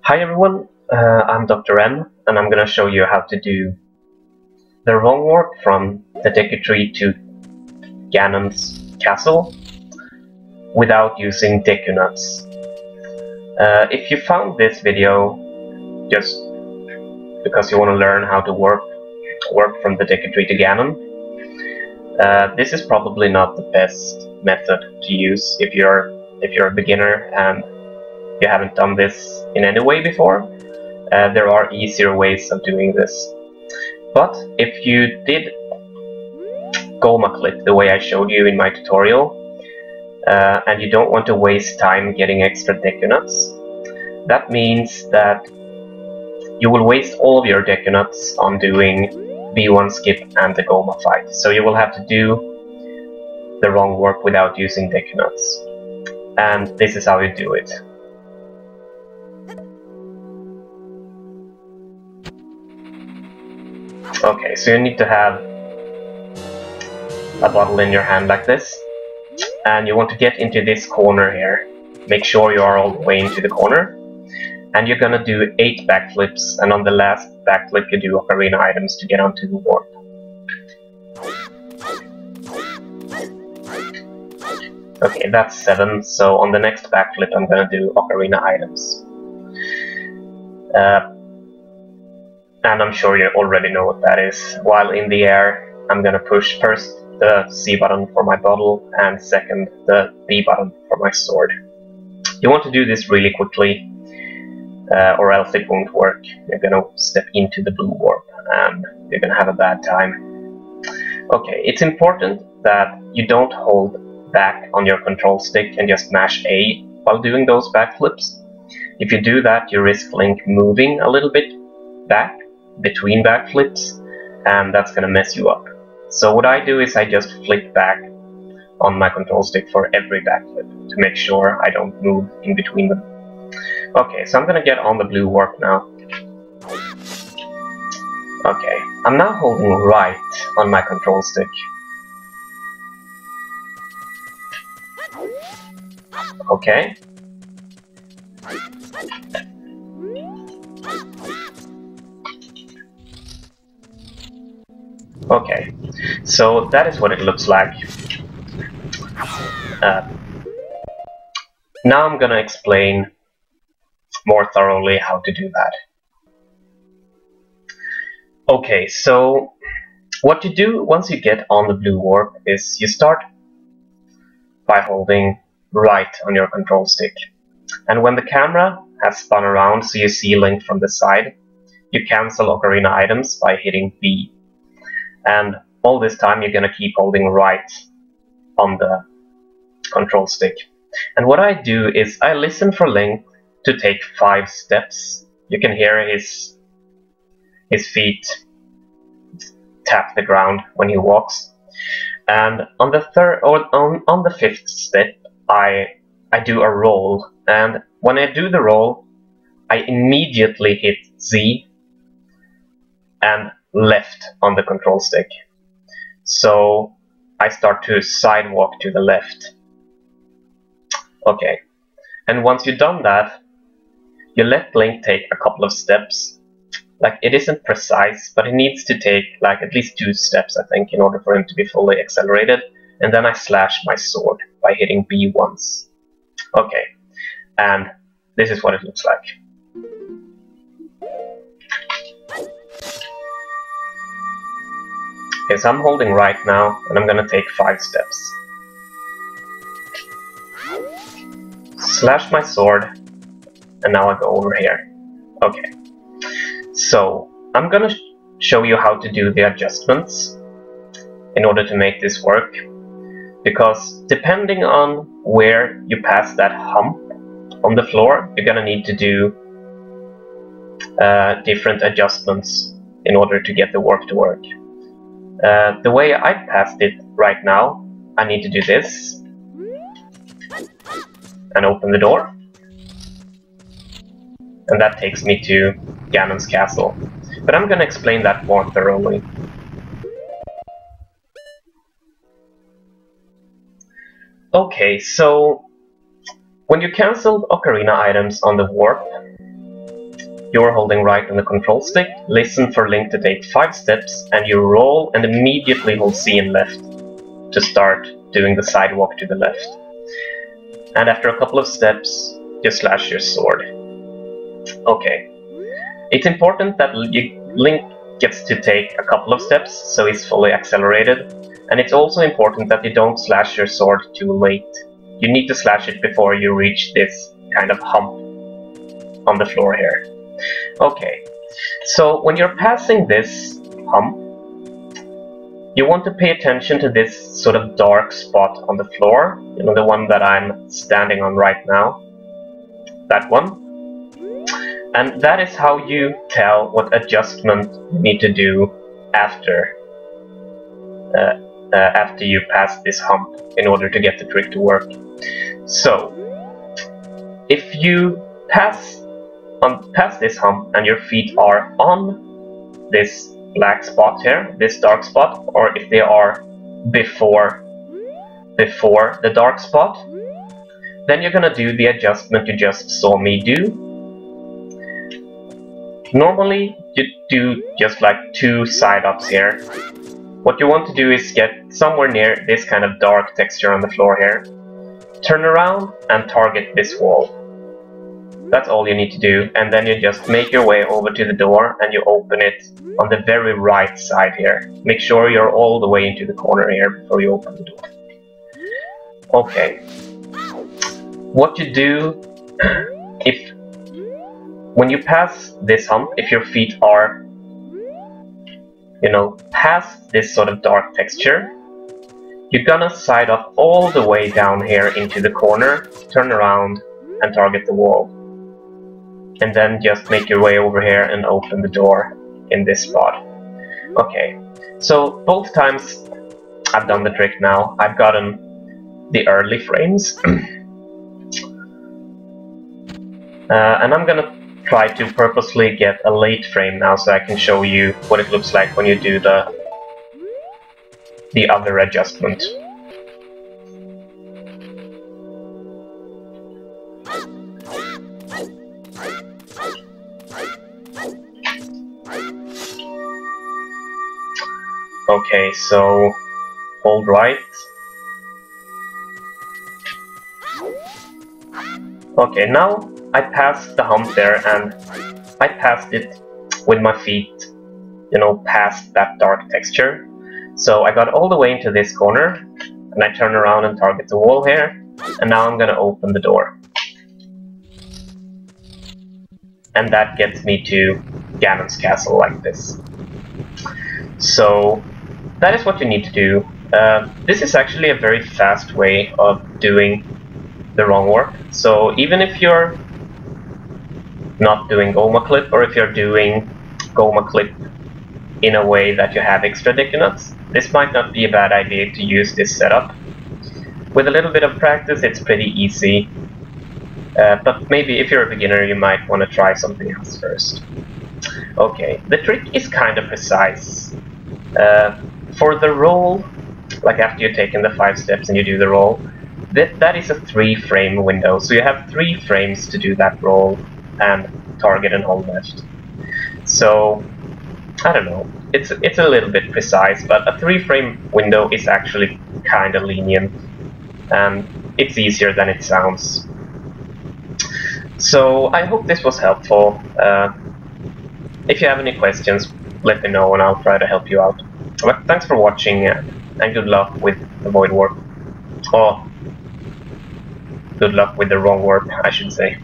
Hi everyone, I'm Dr. M, and I'm gonna show you how to do the wrong warp from the deku tree to Ganon's castle without using deku nuts. If you found this video just because you want to learn how to warp from the deku tree to Ganon, this is probably not the best method to use if you're a beginner and you haven't done this in any way before. There are easier ways of doing this. But if you did Gohma clip the way I showed you in my tutorial, and you don't want to waste time getting extra deku nuts, that means that you will waste all of your deku nuts on doing B1 skip and the Gohma fight. So you will have to do the wrong warp without using deku nuts. And this is how you do it. Okay, so you need to have a bottle in your hand like this, and you want to get into this corner here. Make sure you are all the way into the corner, and you're gonna do 8 backflips, and on the last backflip you do ocarina items to get onto the warp. Okay, that's 7, so on the next backflip I'm gonna do ocarina items. And I'm sure you already know what that is. While in the air, I'm gonna push first the C button for my bottle and second the B button for my sword. You want to do this really quickly, or else it won't work. You're gonna step into the blue warp and you're gonna have a bad time. Okay, it's important that you don't hold back on your control stick and just mash A while doing those backflips. If you do that, you risk Link moving a little bit back between backflips, and that's gonna mess you up. So what I do is I just flick back on my control stick for every backflip to make sure I don't move in between them. Okay, so I'm gonna get on the blue warp now. Okay, I'm now holding right on my control stick. Okay. Okay, so that is what it looks like. Now I'm gonna explain more thoroughly how to do that. Okay, so what you do once you get on the blue warp is you start by holding right on your control stick. And when the camera has spun around so you see Link from the side, you cancel ocarina items by hitting B. And all this time you're gonna keep holding right on the control stick. And what I do is I listen for Link to take 5 steps. You can hear his feet tap the ground when he walks. And on the third or on the 5th step, I do a roll. And when I do the roll, I immediately hit Z and left on the control stick. So I start to sidewalk to the left. Okay, and once you've done that, you let Link take a couple of steps. Like, it isn't precise, but he needs to take like at least 2 steps, I think, in order for him to be fully accelerated. And then I slash my sword by hitting B once. Okay, and this is what it looks like. Okay, so I'm holding right now, and I'm gonna take 5 steps. Slash my sword, and now I go over here. Okay, so I'm gonna show you how to do the adjustments in order to make this work, because depending on where you pass that hump on the floor, you're gonna need to do different adjustments in order to get the warp to work. The way I passed it right now, I need to do this and open the door, and that takes me to Ganon's castle. But I'm gonna explain that more thoroughly. Okay, so when you cancel ocarina items on the warp, you're holding right on the control stick, listen for Link to take 5 steps, and you roll and immediately hold C and left to start doing the sidewalk to the left. And after a couple of steps, you slash your sword. Okay. It's important that Link gets to take a couple of steps, so he's fully accelerated. And it's also important that you don't slash your sword too late. You need to slash it before you reach this kind of hump on the floor here. Okay, so when you're passing this hump, you want to pay attention to this sort of dark spot on the floor, you know, the one that I'm standing on right now. That one. And that is how you tell what adjustment you need to do after you pass this hump in order to get the trick to work. So, if you pass this hump and your feet are on this black spot here, this dark spot, or if they are before the dark spot, then you're gonna do the adjustment you just saw me do. Normally, you do just like 2 side-ups here. What you want to do is get somewhere near this kind of dark texture on the floor here. Turn around and target this wall. That's all you need to do, and then you just make your way over to the door and you open it on the very right side here. Make sure you're all the way into the corner here before you open the door. Okay. What you do when you pass this hump, if your feet are, you know, past this sort of dark texture, you're gonna side up all the way down here into the corner, turn around and target the wall. And then just make your way over here and open the door in this spot. Okay, so both times I've done the trick now, I've gotten the early frames. And I'm gonna try to purposely get a late frame now so I can show you what it looks like when you do the other adjustment. Okay, so hold right. Okay, now I passed the hump there, and I passed it with my feet, you know, past that dark texture. So I got all the way into this corner, and I turn around and target the wall here, and now I'm gonna open the door. And that gets me to Ganon's castle like this. So that is what you need to do. This is actually a very fast way of doing the wrong work. So even if you're not doing Gohma clip, or if you're doing Gohma clip in a way that you have extra deku nuts, this might not be a bad idea to use this setup. With a little bit of practice, it's pretty easy. But maybe if you're a beginner, you might want to try something else first. Okay, the trick is kind of precise. For the roll, like after you've taken the 5 steps and you do the roll, that is a 3-frame window. So you have 3 frames to do that roll and target and hold left. So, I don't know, it's a little bit precise, but a 3-frame window is actually kind of lenient, and it's easier than it sounds. So I hope this was helpful. If you have any questions, let me know and I'll try to help you out. But thanks for watching, and good luck with the void warp. Or good luck with the wrong warp, I should say.